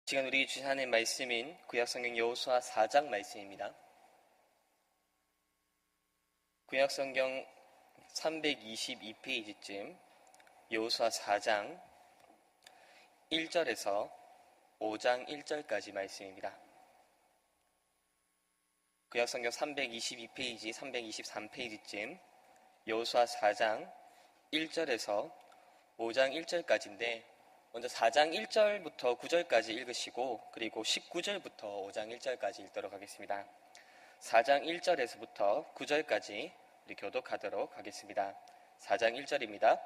시간 우리 주신 하나님의 말씀인 구약성경 여호수아 4장 말씀입니다. 구약성경 322페이지쯤 여호수아 4장 1절에서 5장 1절까지 말씀입니다. 구약성경 322페이지, 323페이지쯤 여호수아 4장 1절에서 5장 1절까지인데 먼저 4장 1절부터 9절까지 읽으시고 그리고 19절부터 5장 1절까지 읽도록 하겠습니다. 4장 1절에서부터 9절까지 우리 교독하도록 하겠습니다. 4장 1절입니다.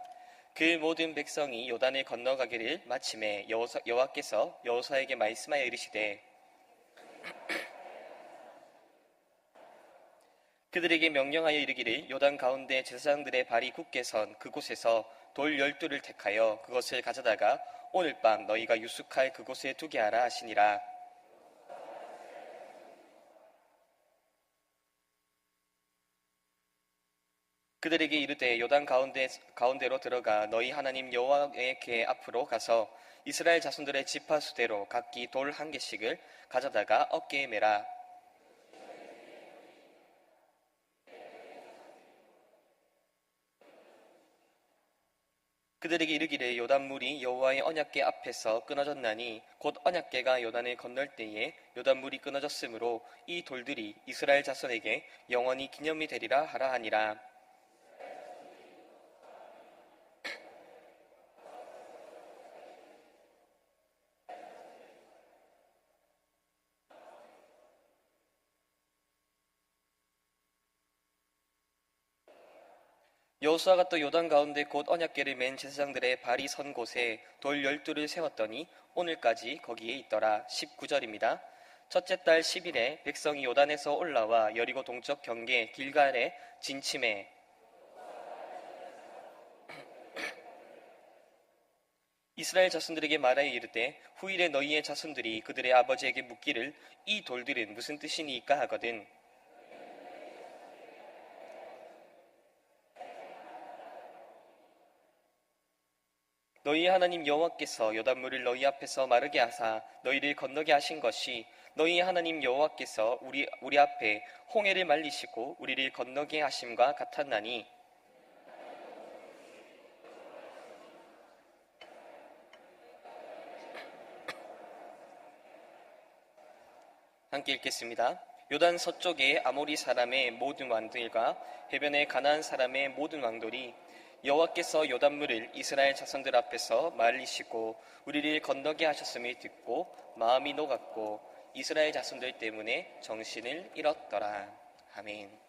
그 모든 백성이 요단을 건너가기를 마침에 여호와께서 여호수아에게 말씀하여 이르시되 그들에게 명령하여 이르기를 요단 가운데 제사장들의 발이 굳게 선 그곳에서 돌 12를 택하여 그것을 가져다가 오늘 밤 너희가 유숙할 그곳에 두게 하라 하시니라. 그들에게 이르되 요단 가운데로 들어가 너희 하나님 여호와의 궤 앞으로 가서 이스라엘 자손들의 지파 수대로 각기 돌 한 개씩을 가져다가 어깨에 매라. 그들에게 이르기를 요단물이 여호와의 언약궤 앞에서 끊어졌나니 곧 언약궤가 요단을 건널 때에 요단물이 끊어졌으므로 이 돌들이 이스라엘 자손에게 영원히 기념이 되리라 하라 하니라. 여호수아가 또 요단 가운데 곧 언약궤를 맨 제사장들의 발이 선 곳에 돌 12를 세웠더니 오늘까지 거기에 있더라. 19절입니다. 첫째 달 10일에 백성이 요단에서 올라와 여리고 동쪽 경계 길갈에 진침해 이스라엘 자손들에게 말하여 이르되 후일에 너희의 자손들이 그들의 아버지에게 묻기를 이 돌들은 무슨 뜻이니까 하거든. 너희 하나님 여호와께서 요단물을 너희 앞에서 마르게 하사 너희를 건너게 하신 것이 너희 하나님 여호와께서 우리 앞에 홍해를 말리시고 우리를 건너게 하심과 같았나니 함께 읽겠습니다. 요단 서쪽에 아모리 사람의 모든 왕들과 해변의 가나안 사람의 모든 왕들이 여호와께서 요단물을 이스라엘 자손들 앞에서 말리시고 우리를 건너게 하셨음을 듣고 마음이 녹았고 이스라엘 자손들 때문에 정신을 잃었더라. 아멘.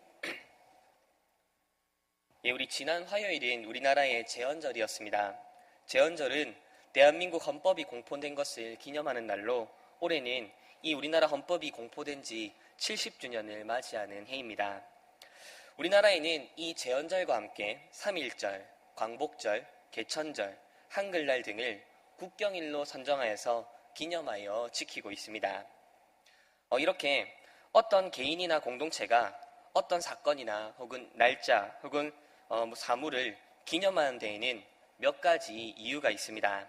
예, 우리 지난 화요일은 우리나라의 제헌절이었습니다. 제헌절은 대한민국 헌법이 공포된 것을 기념하는 날로 올해는 이 우리나라 헌법이 공포된 지 70주년을 맞이하는 해입니다. 우리나라에는 이 제헌절과 함께 3.1절, 광복절, 개천절, 한글날 등을 국경일로 선정하여서 기념하여 지키고 있습니다. 이렇게 어떤 개인이나 공동체가 어떤 사건이나 혹은 날짜 혹은 사물을 기념하는 데에는 몇 가지 이유가 있습니다.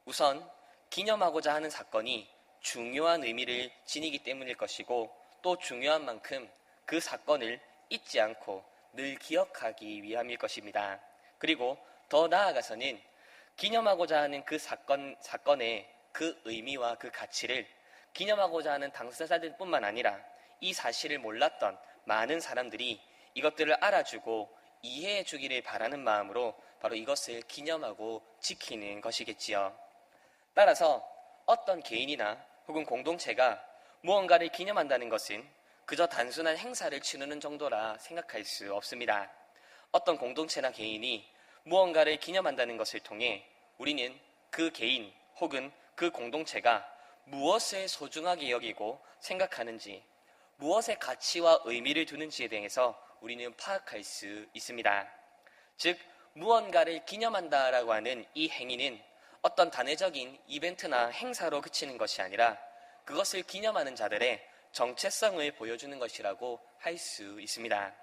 우선 기념하고자 하는 사건이 중요한 의미를 지니기 때문일 것이고 또 중요한 만큼 그 사건을 잊지 않고 늘 기억하기 위함일 것입니다. 그리고 더 나아가서는 기념하고자 하는 그 사건의 그 의미와 그 가치를 기념하고자 하는 당사자들 뿐만 아니라 이 사실을 몰랐던 많은 사람들이 이것들을 알아주고 이해해 주기를 바라는 마음으로 바로 이것을 기념하고 지키는 것이겠지요. 따라서 어떤 개인이나 혹은 공동체가 무언가를 기념한다는 것은 그저 단순한 행사를 치르는 정도라 생각할 수 없습니다. 어떤 공동체나 개인이 무언가를 기념한다는 것을 통해 우리는 그 개인 혹은 그 공동체가 무엇을 소중하게 여기고 생각하는지, 무엇의 가치와 의미를 두는지에 대해서 우리는 파악할 수 있습니다. 즉, 무언가를 기념한다라고 하는 이 행위는 어떤 단회적인 이벤트나 행사로 그치는 것이 아니라 그것을 기념하는 자들의 정체성을 보여주는 것이라고 할 수 있습니다.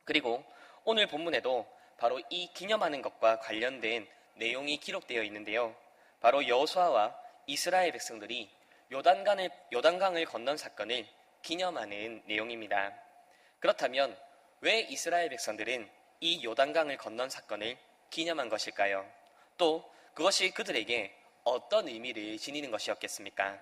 그리고 오늘 본문에도 바로 이 기념하는 것과 관련된 내용이 기록되어 있는데요. 바로 여호수아와 이스라엘 백성들이 요단강을 건넌 사건을 기념하는 내용입니다. 그렇다면 왜 이스라엘 백성들은 이 요단강을 건넌 사건을 기념한 것일까요? 또 그것이 그들에게 어떤 의미를 지니는 것이었겠습니까?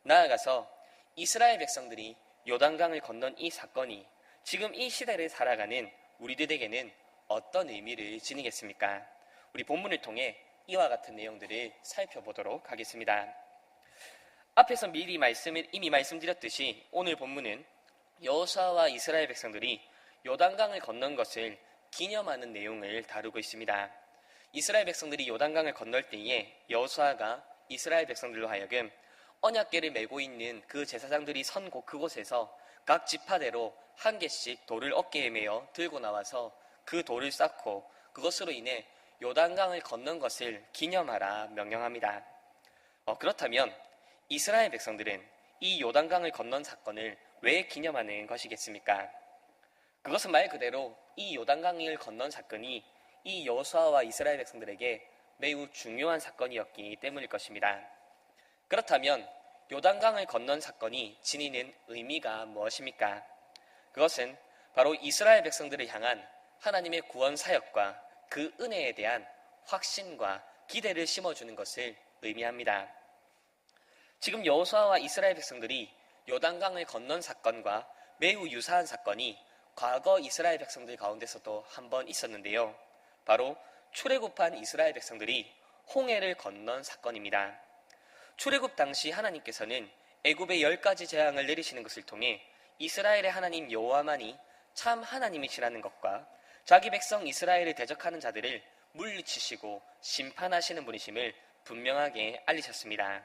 나아가서 이스라엘 백성들이 요단강을 건넌 이 사건이 지금 이 시대를 살아가는 우리들에게는 어떤 의미를 지니겠습니까? 우리 본문을 통해 이와 같은 내용들을 살펴보도록 하겠습니다. 앞에서 이미 말씀드렸듯이 오늘 본문은 여호수아와 이스라엘 백성들이 요단강을 건넌 것을 기념하는 내용을 다루고 있습니다. 이스라엘 백성들이 요단강을 건널 때에 여호수아가 이스라엘 백성들로 하여금 언약궤를 메고 있는 그 제사장들이 선 그곳에서 각 지파대로 한 개씩 돌을 어깨에 메어 들고 나와서 그 돌을 쌓고 그것으로 인해 요단강을 건넌 것을 기념하라 명령합니다. 그렇다면 이스라엘 백성들은 이 요단강을 건넌 사건을 왜 기념하는 것이겠습니까? 그것은 말 그대로 이 요단강을 건넌 사건이 이 여호수아와 이스라엘 백성들에게 매우 중요한 사건이었기 때문일 것입니다. 그렇다면 요단강을 건넌 사건이 지니는 의미가 무엇입니까? 그것은 바로 이스라엘 백성들을 향한 하나님의 구원 사역과 그 은혜에 대한 확신과 기대를 심어주는 것을 의미합니다. 지금 여호수아와 이스라엘 백성들이 요단강을 건넌 사건과 매우 유사한 사건이 과거 이스라엘 백성들 가운데서도 한 번 있었는데요. 바로 출애굽한 이스라엘 백성들이 홍해를 건넌 사건입니다. 출애굽 당시 하나님께서는 애굽의 10가지 재앙을 내리시는 것을 통해 이스라엘의 하나님 여호와만이 참 하나님이시라는 것과 자기 백성 이스라엘을 대적하는 자들을 물리치시고 심판하시는 분이심을 분명하게 알리셨습니다.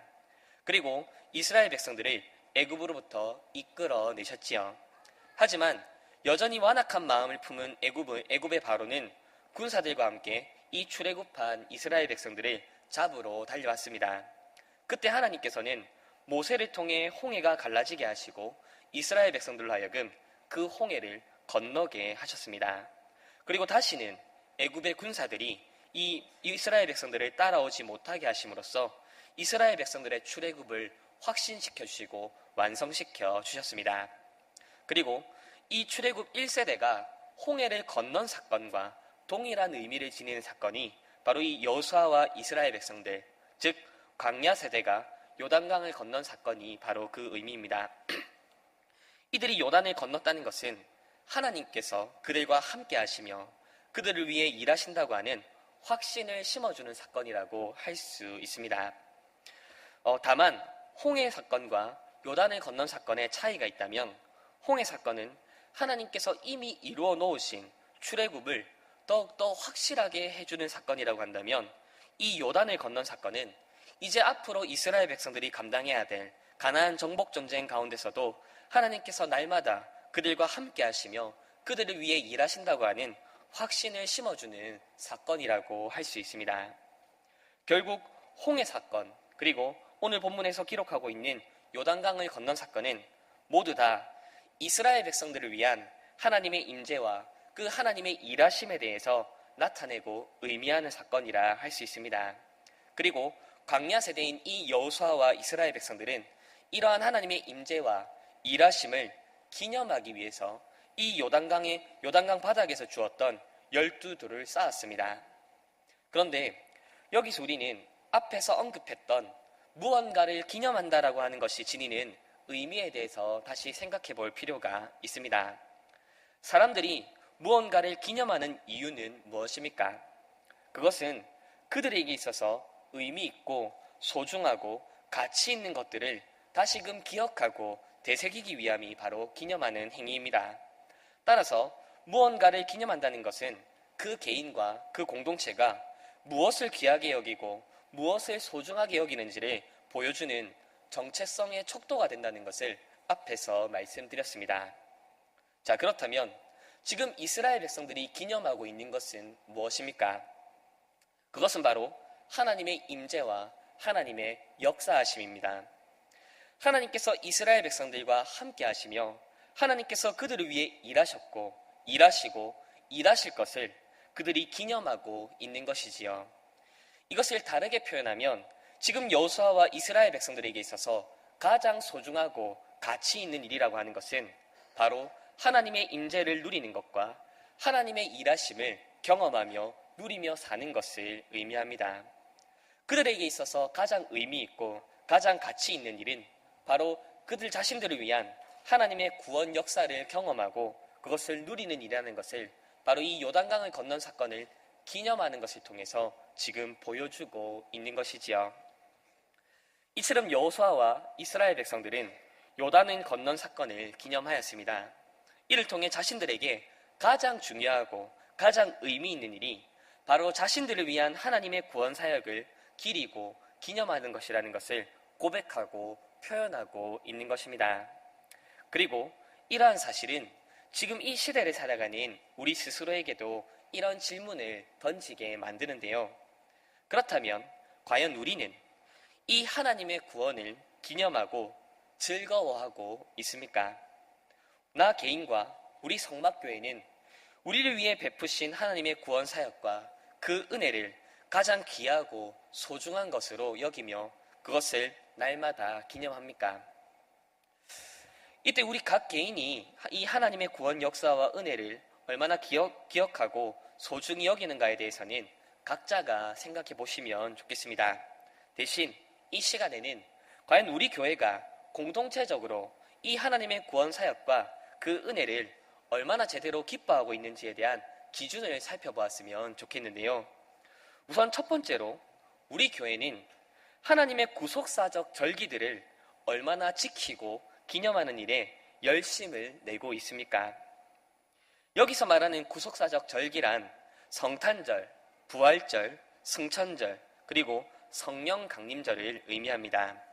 그리고 이스라엘 백성들을 애굽으로부터 이끌어내셨지요. 하지만 여전히 완악한 마음을 품은 애굽의 바로는 군사들과 함께 이 출애굽한 이스라엘 백성들을 잡으러 달려왔습니다. 그때 하나님께서는 모세를 통해 홍해가 갈라지게 하시고 이스라엘 백성들로 하여금 그 홍해를 건너게 하셨습니다. 그리고 다시는 애굽의 군사들이 이 이스라엘 백성들을 따라오지 못하게 하심으로써 이스라엘 백성들의 출애굽을 확신시켜 주시고 완성시켜 주셨습니다. 그리고 이 출애굽 1세대가 홍해를 건넌 사건과 동일한 의미를 지니는 사건이 바로 이 여호수아와 이스라엘 백성들, 즉 광야 세대가 요단강을 건넌 사건이 바로 그 의미입니다. 이들이 요단을 건넜다는 것은 하나님께서 그들과 함께 하시며 그들을 위해 일하신다고 하는 확신을 심어주는 사건이라고 할 수 있습니다. 다만 홍해 사건과 요단을 건넌 사건의 차이가 있다면 홍해 사건은 하나님께서 이미 이루어 놓으신 출애굽을 더욱더 확실하게 해주는 사건이라고 한다면 이 요단을 건넌 사건은 이제 앞으로 이스라엘 백성들이 감당해야 될 가나안 정복 전쟁 가운데서도 하나님께서 날마다 그들과 함께 하시며 그들을 위해 일하신다고 하는 확신을 심어주는 사건이라고 할 수 있습니다. 결국 홍해 사건 그리고 오늘 본문에서 기록하고 있는 요단강을 건넌 사건은 모두 다 이스라엘 백성들을 위한 하나님의 임재와 그 하나님의 일하심에 대해서 나타내고 의미하는 사건이라 할 수 있습니다. 그리고 광야 세대인 이 여호수아와 이스라엘 백성들은 이러한 하나님의 임재와 일하심을 기념하기 위해서 이 요단강 바닥에서 주었던 12돌을 쌓았습니다. 그런데 여기서 우리는 앞에서 언급했던 무언가를 기념한다라고 하는 것이 지니는 의미에 대해서 다시 생각해 볼 필요가 있습니다. 사람들이 무언가를 기념하는 이유는 무엇입니까? 그것은 그들에게 있어서 의미 있고 소중하고 가치 있는 것들을 다시금 기억하고 되새기기 위함이 바로 기념하는 행위입니다. 따라서 무언가를 기념한다는 것은 그 개인과 그 공동체가 무엇을 귀하게 여기고 무엇을 소중하게 여기는지를 보여주는 정체성의 척도가 된다는 것을 앞에서 말씀드렸습니다. 자, 그렇다면 지금 이스라엘 백성들이 기념하고 있는 것은 무엇입니까? 그것은 바로 하나님의 임재와 하나님의 역사하심입니다. 하나님께서 이스라엘 백성들과 함께 하시며 하나님께서 그들을 위해 일하셨고 일하시고 일하실 것을 그들이 기념하고 있는 것이지요. 이것을 다르게 표현하면 지금 여호수아와 이스라엘 백성들에게 있어서 가장 소중하고 가치 있는 일이라고 하는 것은 바로 하나님의 임재를 누리는 것과 하나님의 일하심을 경험하며 누리며 사는 것을 의미합니다. 그들에게 있어서 가장 의미 있고 가장 가치 있는 일은 바로 그들 자신들을 위한 하나님의 구원 역사를 경험하고 그것을 누리는 일이라는 것을 바로 이 요단강을 건넌 사건을 기념하는 것을 통해서 지금 보여주고 있는 것이지요. 이처럼 여호수아와 이스라엘 백성들은 요단을 건넌 사건을 기념하였습니다. 이를 통해 자신들에게 가장 중요하고 가장 의미 있는 일이 바로 자신들을 위한 하나님의 구원 사역을 기리고 기념하는 것이라는 것을 고백하고 표현하고 있는 것입니다. 그리고 이러한 사실은 지금 이 시대를 살아가는 우리 스스로에게도 이런 질문을 던지게 만드는데요. 그렇다면 과연 우리는 이 하나님의 구원을 기념하고 즐거워하고 있습니까? 나 개인과 우리 성막교회는 우리를 위해 베푸신 하나님의 구원 사역과 그 은혜를 가장 귀하고 소중한 것으로 여기며 그것을 날마다 기념합니까? 이때 우리 각 개인이 이 하나님의 구원 역사와 은혜를 얼마나 기억하고 소중히 여기는가에 대해서는 각자가 생각해 보시면 좋겠습니다. 대신 이 시간에는 과연 우리 교회가 공동체적으로 이 하나님의 구원 사역과 그 은혜를 얼마나 제대로 기뻐하고 있는지에 대한 기준을 살펴보았으면 좋겠는데요. 우선 첫 번째로 우리 교회는 하나님의 구속사적 절기들을 얼마나 지키고 기념하는 일에 열심을 내고 있습니까? 여기서 말하는 구속사적 절기란 성탄절, 부활절, 승천절, 그리고 성령 강림절을 의미합니다.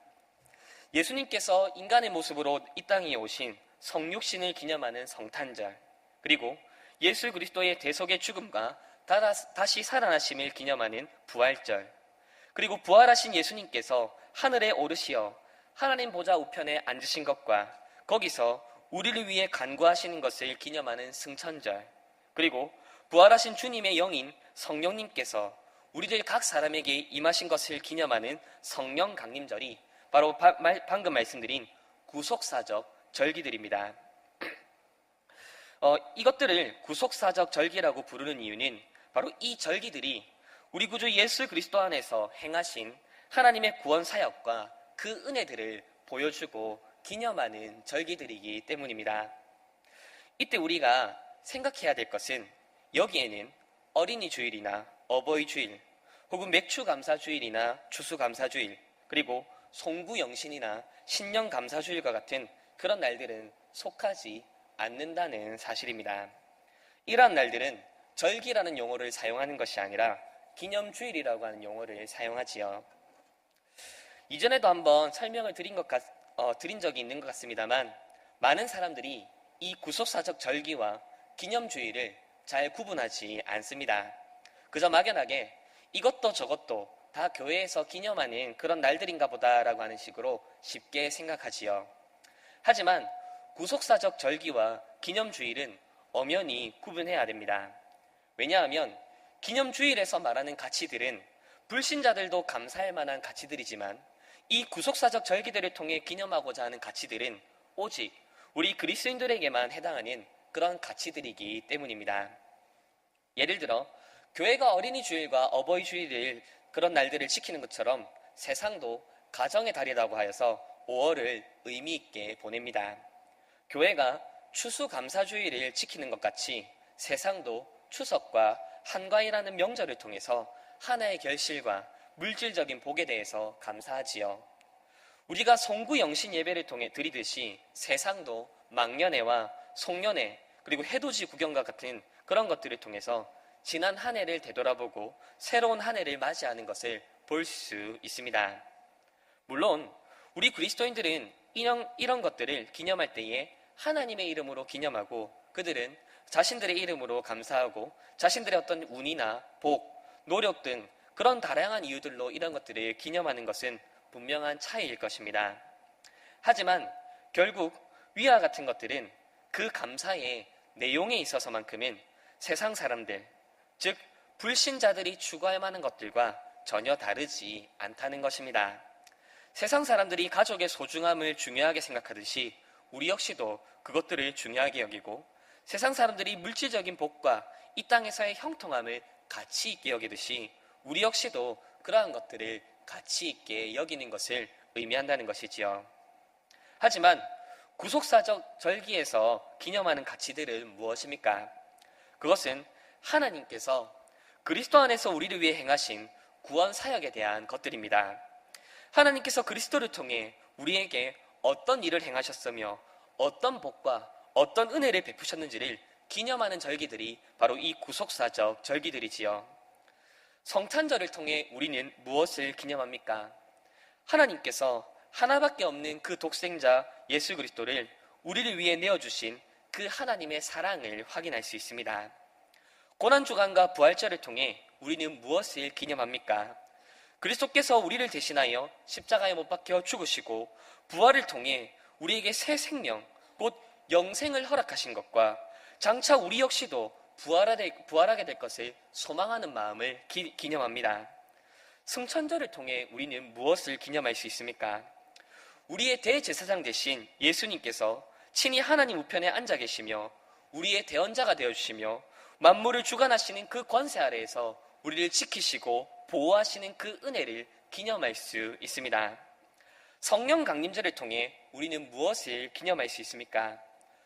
예수님께서 인간의 모습으로 이 땅에 오신 성육신을 기념하는 성탄절, 그리고 예수 그리스도의 대속의 죽음과 다시 살아나심을 기념하는 부활절, 그리고 부활하신 예수님께서 하늘에 오르시어 하나님 보좌 우편에 앉으신 것과 거기서 우리를 위해 간구하시는 것을 기념하는 승천절, 그리고 부활하신 주님의 영인 성령님께서 우리들 각 사람에게 임하신 것을 기념하는 성령 강림절이 바로 방금 말씀드린 구속사적 절기들입니다. 이것들을 구속사적 절기라고 부르는 이유는 바로 이 절기들이 우리 구주 예수 그리스도 안에서 행하신 하나님의 구원 사역과 그 은혜들을 보여주고 기념하는 절기들이기 때문입니다. 이때 우리가 생각해야 될 것은 여기에는 어린이 주일이나 어버이 주일, 혹은 맥주 감사 주일이나 추수 감사 주일, 그리고 송구 영신이나 신령 감사 주일과 같은 그런 날들은 속하지 않는다는 사실입니다. 이러한 날들은 절기라는 용어를 사용하는 것이 아니라 기념주일이라고 하는 용어를 사용하지요. 이전에도 한번 설명을 드린 적이 있는 것 같습니다만 많은 사람들이 이 구속사적 절기와 기념주일을 잘 구분하지 않습니다. 그저 막연하게 이것도 저것도 다 교회에서 기념하는 그런 날들인가 보다라고 하는 식으로 쉽게 생각하지요. 하지만 구속사적 절기와 기념주일은 엄연히 구분해야 됩니다. 왜냐하면 기념주일에서 말하는 가치들은 불신자들도 감사할 만한 가치들이지만 이 구속사적 절기들을 통해 기념하고자 하는 가치들은 오직 우리 그리스도인들에게만 해당하는 그런 가치들이기 때문입니다. 예를 들어 교회가 어린이 주일과 어버이 주일을 그런 날들을 지키는 것처럼 세상도 가정의 달이라고 하여서 5월을 의미 있게 보냅니다. 교회가 추수감사주일을 지키는 것 같이 세상도 추석과 한가위라는 명절을 통해서 하나의 결실과 물질적인 복에 대해서 감사하지요. 우리가 송구영신 예배를 통해 드리듯이 세상도 망년회와 송년회 그리고 해돋이 구경과 같은 그런 것들을 통해서 지난 한 해를 되돌아보고 새로운 한 해를 맞이하는 것을 볼 수 있습니다. 물론 우리 그리스도인들은 이런 것들을 기념할 때에 하나님의 이름으로 기념하고 그들은 자신들의 이름으로 감사하고 자신들의 어떤 운이나 복, 노력 등 그런 다양한 이유들로 이런 것들을 기념하는 것은 분명한 차이일 것입니다. 하지만 결국 위와 같은 것들은 그 감사의 내용에 있어서만큼은 세상 사람들, 즉 불신자들이 추구할 만한 것들과 전혀 다르지 않다는 것입니다. 세상 사람들이 가족의 소중함을 중요하게 생각하듯이 우리 역시도 그것들을 중요하게 여기고, 세상 사람들이 물질적인 복과 이 땅에서의 형통함을 가치 있게 여기듯이 우리 역시도 그러한 것들을 가치 있게 여기는 것을 의미한다는 것이지요. 하지만 구속사적 절기에서 기념하는 가치들은 무엇입니까? 그것은 하나님께서 그리스도 안에서 우리를 위해 행하신 구원 사역에 대한 것들입니다. 하나님께서 그리스도를 통해 우리에게 어떤 일을 행하셨으며 어떤 복과 어떤 은혜를 베푸셨는지를 기념하는 절기들이 바로 이 구속사적 절기들이지요. 성탄절을 통해 우리는 무엇을 기념합니까? 하나님께서 하나밖에 없는 그 독생자 예수 그리스도를 우리를 위해 내어주신 그 하나님의 사랑을 확인할 수 있습니다. 고난주간과 부활절을 통해 우리는 무엇을 기념합니까? 그리스도께서 우리를 대신하여 십자가에 못 박혀 죽으시고 부활을 통해 우리에게 새 생명, 곧 영생을 허락하신 것과 장차 우리 역시도 부활하게 될 것을 소망하는 마음을 기념합니다. 승천절을 통해 우리는 무엇을 기념할 수 있습니까? 우리의 대제사장 되신 예수님께서 친히 하나님 우편에 앉아 계시며 우리의 대언자가 되어주시며 만물을 주관하시는 그 권세 아래에서 우리를 지키시고 보호하시는 그 은혜를 기념할 수 있습니다. 성령 강림절을 통해 우리는 무엇을 기념할 수 있습니까?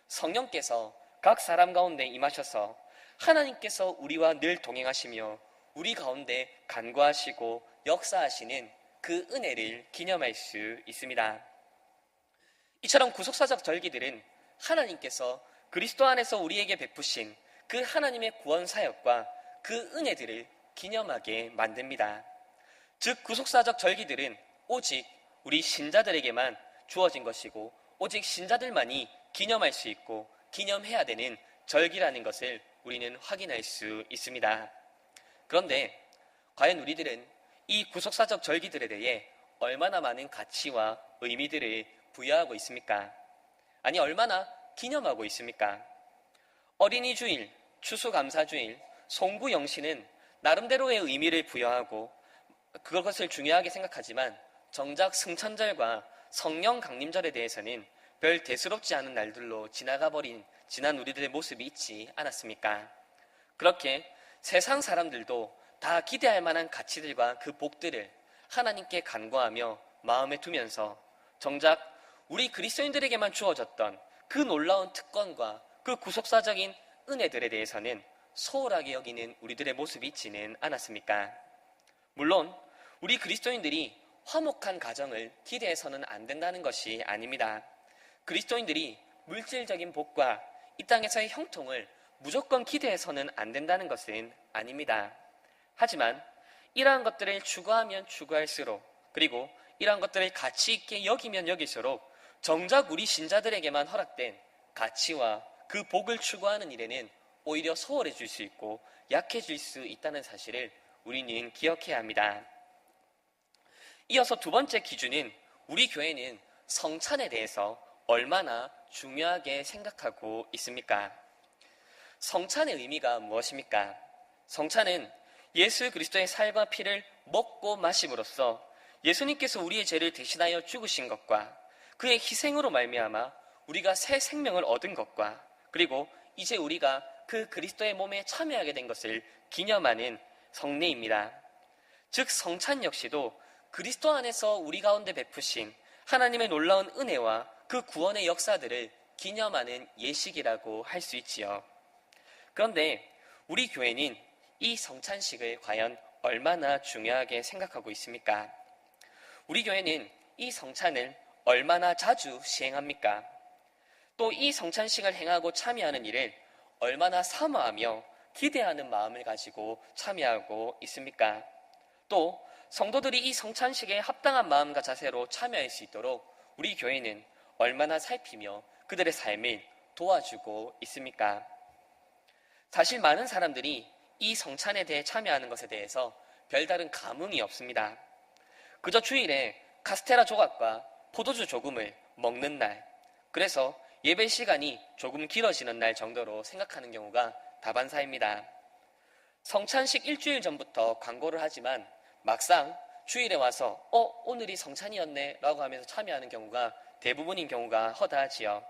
성령께서 각 사람 가운데 임하셔서 하나님께서 우리와 늘 동행하시며 우리 가운데 간구하시고 역사하시는 그 은혜를 기념할 수 있습니다. 이처럼 구속사적 절기들은 하나님께서 그리스도 안에서 우리에게 베푸신 그 하나님의 구원 사역과 그 은혜들을 기념하게 만듭니다. 즉 구속사적 절기들은 오직 우리 신자들에게만 주어진 것이고 오직 신자들만이 기념할 수 있고 기념해야 되는 절기라는 것을 우리는 확인할 수 있습니다. 그런데 과연 우리들은 이 구속사적 절기들에 대해 얼마나 많은 가치와 의미들을 부여하고 있습니까? 아니 얼마나 기념하고 있습니까? 어린이 주일, 추수감사주일, 송구영신은 나름대로의 의미를 부여하고 그것을 중요하게 생각하지만 정작 승천절과 성령 강림절에 대해서는 별 대수롭지 않은 날들로 지난 우리들의 모습이 있지 않았습니까? 그렇게 세상 사람들도 다 기대할 만한 가치들과 그 복들을 하나님께 간구하며 마음에 두면서 정작 우리 그리스도인들에게만 주어졌던 그 놀라운 특권과 그 구속사적인 은혜들에 대해서는 소홀하게 여기는 우리들의 모습이 있지는 않았습니까? 물론 우리 그리스도인들이 화목한 가정을 기대해서는 안 된다는 것이 아닙니다. 그리스도인들이 물질적인 복과 이 땅에서의 형통을 무조건 기대해서는 안 된다는 것은 아닙니다. 하지만 이러한 것들을 추구하면 추구할수록 그리고 이러한 것들을 가치 있게 여기면 여길수록 정작 우리 신자들에게만 허락된 가치와 그 복을 추구하는 일에는 오히려 소홀해질 수 있고 약해질 수 있다는 사실을 우리는 기억해야 합니다. 이어서 두 번째 기준은 우리 교회는 성찬에 대해서 얼마나 중요하게 생각하고 있습니까? 성찬의 의미가 무엇입니까? 성찬은 예수 그리스도의 살과 피를 먹고 마심으로써 예수님께서 우리의 죄를 대신하여 죽으신 것과 그의 희생으로 말미암아 우리가 새 생명을 얻은 것과 그리고 이제 우리가 그 그리스도의 몸에 참여하게 된 것을 기념하는 성례입니다. 즉 성찬 역시도 그리스도 안에서 우리 가운데 베푸신 하나님의 놀라운 은혜와 그 구원의 역사들을 기념하는 예식이라고 할 수 있지요. 그런데 우리 교회는 이 성찬식을 과연 얼마나 중요하게 생각하고 있습니까? 우리 교회는 이 성찬을 얼마나 자주 시행합니까? 또 이 성찬식을 행하고 참여하는 일을 얼마나 사모하며 기대하는 마음을 가지고 참여하고 있습니까? 또 성도들이 이 성찬식에 합당한 마음과 자세로 참여할 수 있도록 우리 교회는 얼마나 살피며 그들의 삶을 도와주고 있습니까? 사실 많은 사람들이 이 성찬에 대해 참여하는 것에 대해서 별다른 감흥이 없습니다. 그저 주일에 카스테라 조각과 포도주 조금을 먹는 날, 그래서 예배 시간이 조금 길어지는 날 정도로 생각하는 경우가 다반사입니다. 성찬식 일주일 전부터 광고를 하지만 막상 주일에 와서 오늘이 성찬이었네 라고 하면서 참여하는 경우가 대부분인 경우가 허다하지요.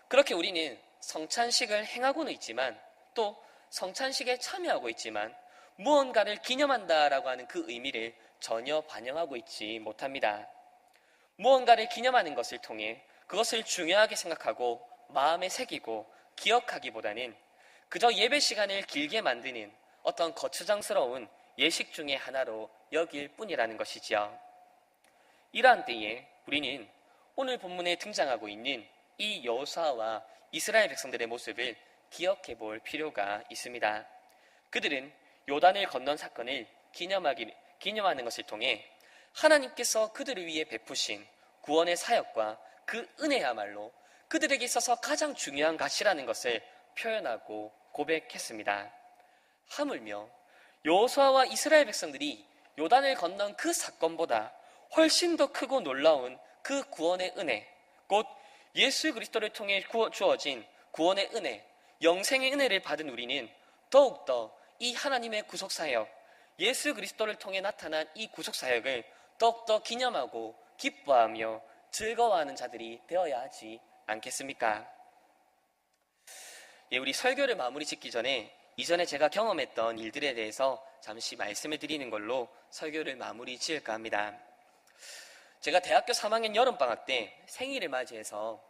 그렇게 우리는 성찬식을 행하고는 있지만 또 성찬식에 참여하고 있지만 무언가를 기념한다라고 하는 그 의미를 전혀 반영하고 있지 못합니다. 무언가를 기념하는 것을 통해 그것을 중요하게 생각하고 마음에 새기고 기억하기보다는 그저 예배 시간을 길게 만드는 어떤 거추장스러운 예식 중의 하나로 여길 뿐이라는 것이지요. 이러한 때에 우리는 오늘 본문에 등장하고 있는 이 여호수아와 이스라엘 백성들의 모습을 기억해 볼 필요가 있습니다. 그들은 요단을 건넌 사건을 기념하는 것을 통해 하나님께서 그들을 위해 베푸신 구원의 사역과 그 은혜야말로 그들에게 있어서 가장 중요한 가치라는 것을 표현하고 고백했습니다. 하물며 여호수아와 이스라엘 백성들이 요단을 건넌 그 사건보다 훨씬 더 크고 놀라운 그 구원의 은혜, 곧 예수 그리스도를 통해 주어진 구원의 은혜, 영생의 은혜를 받은 우리는 더욱더 이 하나님의 구속사역, 예수 그리스도를 통해 나타난 이 구속사역을 더욱더 기념하고 기뻐하며 즐거워하는 자들이 되어야 하지 않겠습니까? 우리 설교를 마무리 짓기 전에 이전에 제가 경험했던 일들에 대해서 잠시 말씀을 드리는 걸로 설교를 마무리 지을까 합니다. 제가 대학교 3학년 여름방학 때 생일을 맞이해서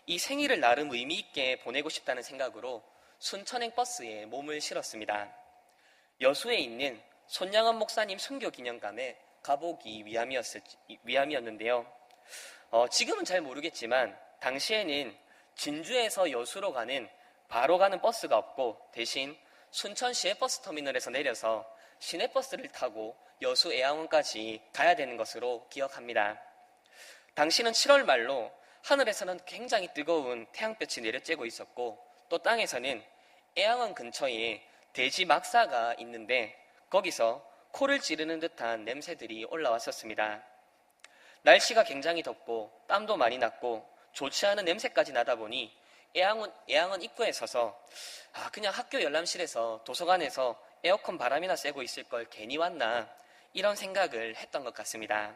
이 생일을 나름 의미 있게 보내고 싶다는 생각으로 순천행 버스에 몸을 실었습니다. 여수에 있는 손양원 목사님 순교 기념관에 가보기 위함이었는데요. 지금은 잘 모르겠지만 당시에는 진주에서 여수로 바로 가는 버스가 없고 대신 순천 시외버스터미널에서 내려서 시내버스를 타고 여수 애양원까지 가야 되는 것으로 기억합니다. 당시는 7월 말로 하늘에서는 굉장히 뜨거운 태양볕이 내려쬐고 있었고 또 땅에서는 애양원 근처에 돼지 막사가 있는데 거기서 코를 찌르는 듯한 냄새들이 올라왔었습니다. 날씨가 굉장히 덥고 땀도 많이 났고 좋지 않은 냄새까지 나다 보니 애양원 입구에 서서 그냥 학교 열람실에서 도서관에서 에어컨 바람이나 쐬고 있을 걸 괜히 왔나 이런 생각을 했던 것 같습니다.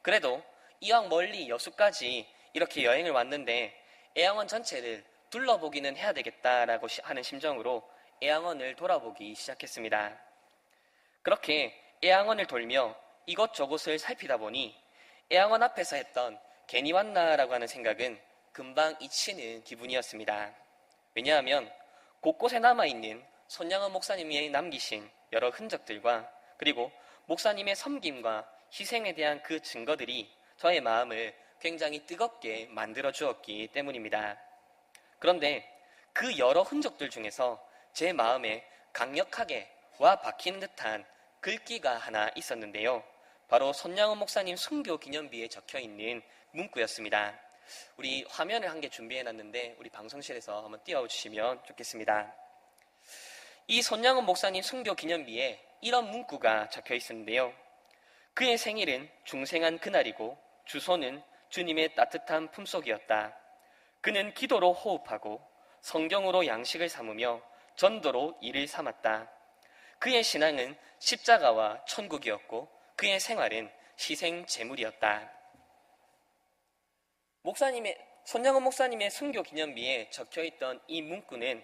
그래도 이왕 멀리 여수까지 이렇게 여행을 왔는데 애양원 전체를 둘러보기는 해야 되겠다라고 하는 심정으로 애양원을 돌아보기 시작했습니다. 그렇게 애양원을 돌며 이것저것을 살피다 보니 애양원 앞에서 했던 괜히 왔나라고 하는 생각은 금방 잊히는 기분이었습니다. 왜냐하면 곳곳에 남아있는 손양원 목사님이 남기신 여러 흔적들과 그리고 목사님의 섬김과 희생에 대한 그 증거들이 저의 마음을 굉장히 뜨겁게 만들어 주었기 때문입니다. 그런데 그 여러 흔적들 중에서 제 마음에 강력하게 와 박히는 듯한 글귀가 하나 있었는데요. 바로 손양원 목사님 순교 기념비에 적혀있는 문구였습니다. 우리 화면을 한 개 준비해놨는데 우리 방송실에서 한번 띄워주시면 좋겠습니다. 이 손양원 목사님 순교 기념비에 이런 문구가 적혀 있었는데요. 그의 생일은 중생한 그날이고 주소는 주님의 따뜻한 품속이었다. 그는 기도로 호흡하고 성경으로 양식을 삼으며 전도로 일을 삼았다. 그의 신앙은 십자가와 천국이었고 그의 생활은 희생 제물이었다. 손양원 목사님의 순교 기념비에 적혀있던 이 문구는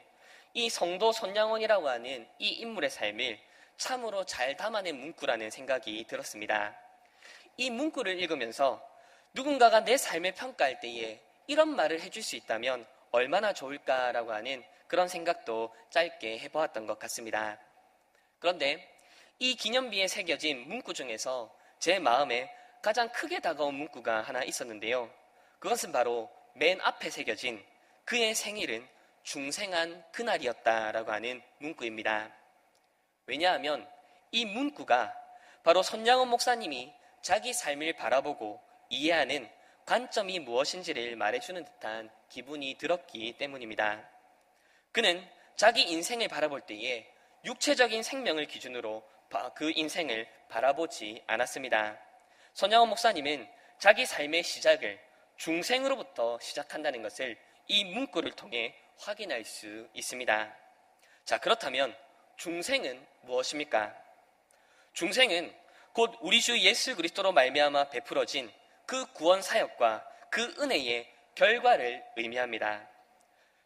이 성도 손양원이라고 하는 이 인물의 삶을 참으로 잘 담아낸 문구라는 생각이 들었습니다. 이 문구를 읽으면서 누군가가 내 삶을 평가할 때에 이런 말을 해줄 수 있다면 얼마나 좋을까라고 하는 그런 생각도 짧게 해보았던 것 같습니다. 그런데 이 기념비에 새겨진 문구 중에서 제 마음에 가장 크게 다가온 문구가 하나 있었는데요. 그것은 바로 맨 앞에 새겨진 그의 생일은 중생한 그날이었다라고 하는 문구입니다. 왜냐하면 이 문구가 바로 손양원 목사님이 자기 삶을 바라보고 이해하는 관점이 무엇인지를 말해주는 듯한 기분이 들었기 때문입니다. 그는 자기 인생을 바라볼 때에 육체적인 생명을 기준으로 그 인생을 바라보지 않았습니다. 손양원 목사님은 자기 삶의 시작을 중생으로부터 시작한다는 것을 이 문구를 통해 확인할 수 있습니다. 자, 그렇다면 중생은 무엇입니까? 중생은 곧 우리 주 예수 그리스도로 말미암아 베풀어진 그 구원 사역과 그 은혜의 결과를 의미합니다.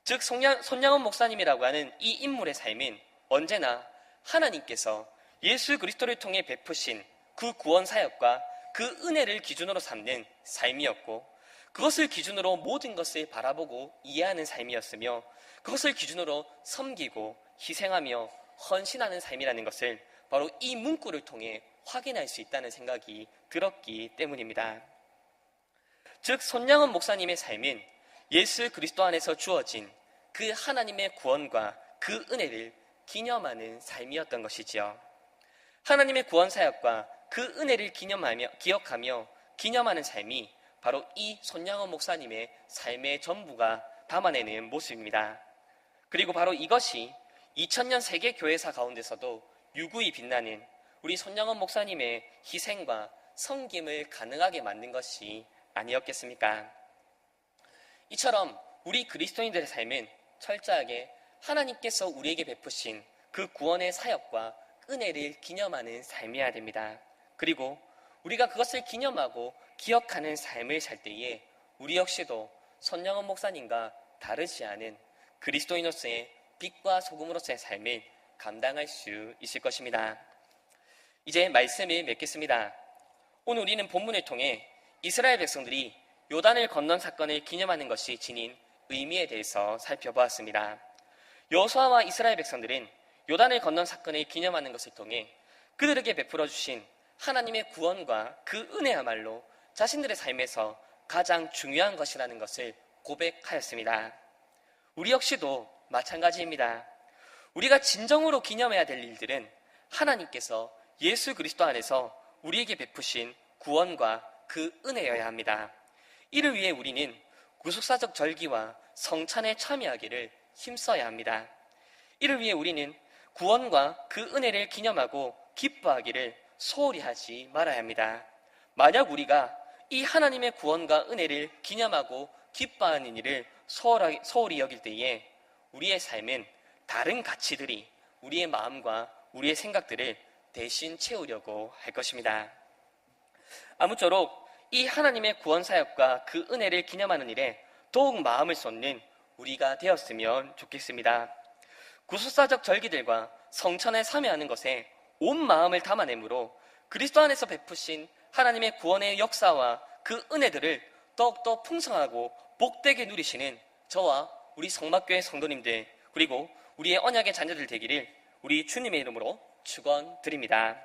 즉 손양원 목사님이라고 하는 이 인물의 삶은 언제나 하나님께서 예수 그리스도를 통해 베푸신 그 구원 사역과 그 은혜를 기준으로 삼는 삶이었고, 그것을 기준으로 모든 것을 바라보고 이해하는 삶이었으며, 그것을 기준으로 섬기고 희생하며 헌신하는 삶이라는 것을 바로 이 문구를 통해 확인할 수 있다는 생각이 들었기 때문입니다. 즉 손양원 목사님의 삶은 예수 그리스도 안에서 주어진 그 하나님의 구원과 그 은혜를 기념하는 삶이었던 것이지요. 하나님의 구원 사역과 그 은혜를 기억하며 기념하는 삶이 바로 이 손양원 목사님의 삶의 전부가 담아내는 모습입니다. 그리고 바로 이것이 2000년 세계 교회사 가운데서도 유구히 빛나는 우리 손양원 목사님의 희생과 섬김을 가능하게 만든 것이 아니었겠습니까? 이처럼 우리 그리스도인들의 삶은 철저하게 하나님께서 우리에게 베푸신 그 구원의 사역과 은혜를 기념하는 삶이어야 됩니다. 그리고 우리가 그것을 기념하고 기억하는 삶을 살 때에 우리 역시도 손양원 목사님과 다르지 않은 그리스도인으로서의 빛과 소금으로서의 삶을 감당할 수 있을 것입니다. 이제 말씀을 맺겠습니다. 오늘 우리는 본문을 통해 이스라엘 백성들이 요단을 건넌 사건을 기념하는 것이 지닌 의미에 대해서 살펴보았습니다. 여호수아와 이스라엘 백성들은 요단을 건넌 사건을 기념하는 것을 통해 그들에게 베풀어 주신 하나님의 구원과 그 은혜야말로 자신들의 삶에서 가장 중요한 것이라는 것을 고백하였습니다. 우리 역시도 마찬가지입니다. 우리가 진정으로 기념해야 될 일들은 하나님께서 예수 그리스도 안에서 우리에게 베푸신 구원과 그 은혜여야 합니다. 이를 위해 우리는 구속사적 절기와 성찬에 참여하기를 힘써야 합니다. 이를 위해 우리는 구원과 그 은혜를 기념하고 기뻐하기를 소홀히 하지 말아야 합니다. 만약 우리가 이 하나님의 구원과 은혜를 기념하고 기뻐하는 일을 소홀히 여길 때에 우리의 삶은 다른 가치들이 우리의 마음과 우리의 생각들을 대신 채우려고 할 것입니다. 아무쪼록 이 하나님의 구원 사역과 그 은혜를 기념하는 일에 더욱 마음을 쏟는 우리가 되었으면 좋겠습니다. 구속사적 절기들과 성찬에 참여하는 것에 온 마음을 담아내므로 그리스도 안에서 베푸신 하나님의 구원의 역사와 그 은혜들을 더욱더 풍성하고 복되게 누리시는 저와 우리 성막교회 성도님들, 그리고 우리의 언약의 자녀들 되기를 우리 주님의 이름으로 축원드립니다.